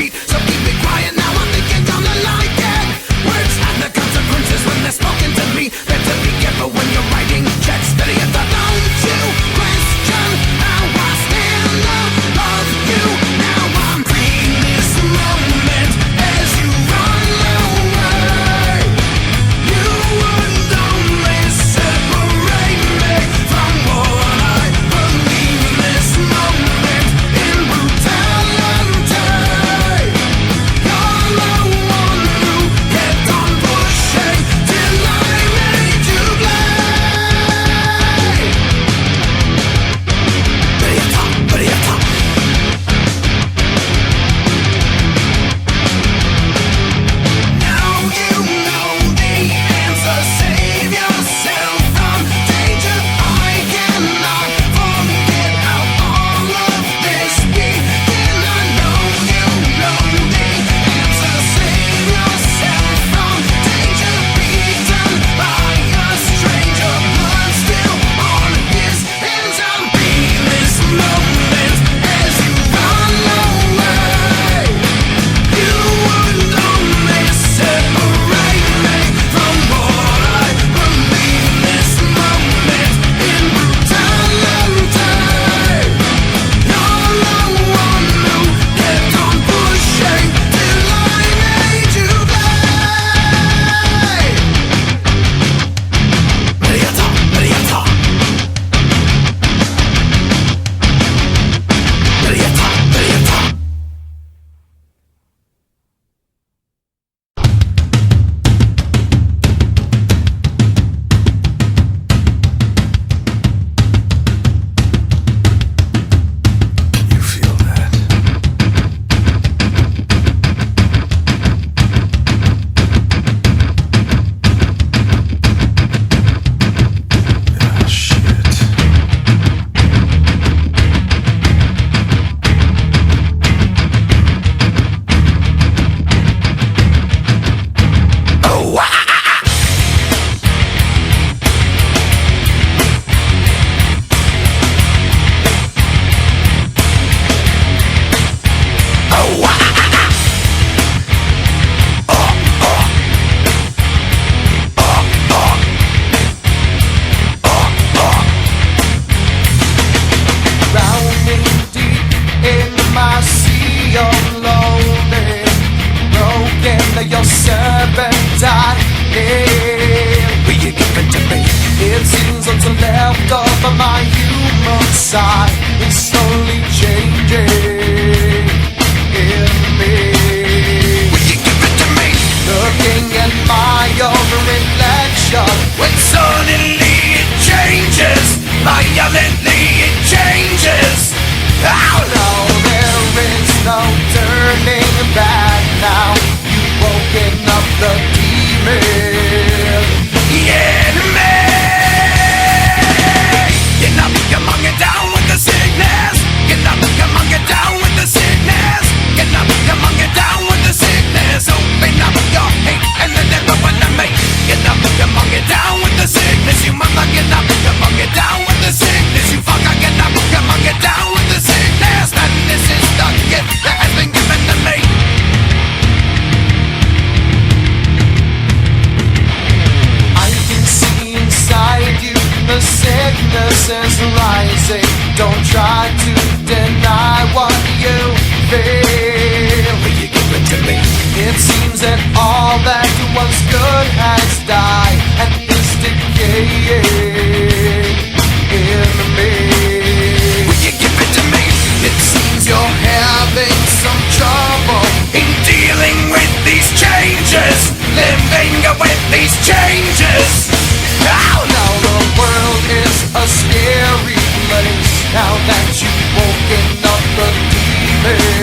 cheat. So keep it quiet now, I think you're gonna like it. Words have the consequences when they're spoken to me. Better be careful when you're writing checks. Better yet, don't you question how I stand above you. Now I'm freeing this moment as you run away. You would only separate me from what I believe in this moment in brutality. You're the one who kept on pushing till I made you play. Better you talk, better you talk. Now you know the answer. Save yourself from danger. I cannot forget how all of this began. I know you know the answer. Save yourself from danger. Beaten by a stranger, blood still on his hands. I'm being this moment as you run away. You would only separate me from what I believe in this moment in brutality. You're the one who kept on pushing till I made you play. Better you talk, better you talk. Better you talk, better you talk. You feel that? Ah, shit. Oh, Drowning deep in my sea of lonely, broken, you're serpentine. Will you give it to me? It seems what's left of my human side is slowly changing in me. Will you give it to me? Looking at my own reflection, when suddenly it changes, violently it changes. Oh no, there is no turning back now. You've woken up the demon, the enemy. Get up, come on, get down with the sickness. Get up, come on, get down with the sickness. Get up, come on, get down with the sickness. Open up your hate and then never wanna make. Get up, come on, get down with the sickness. You mother, get up, come on, get down with the sickness. You fucker, get up, come on, get down with the sickness. And this is the gift that has been given to me. I can see inside you the sickness is rising. Don't try to deny what you feel. Will you give it to me? It seems that all that was good has died and is decaying in me. Will you give it to me? It seems you're having some trouble in dealing with these changes, living with these changes. Oh no, the world is a scary place now that you've woken up the demon.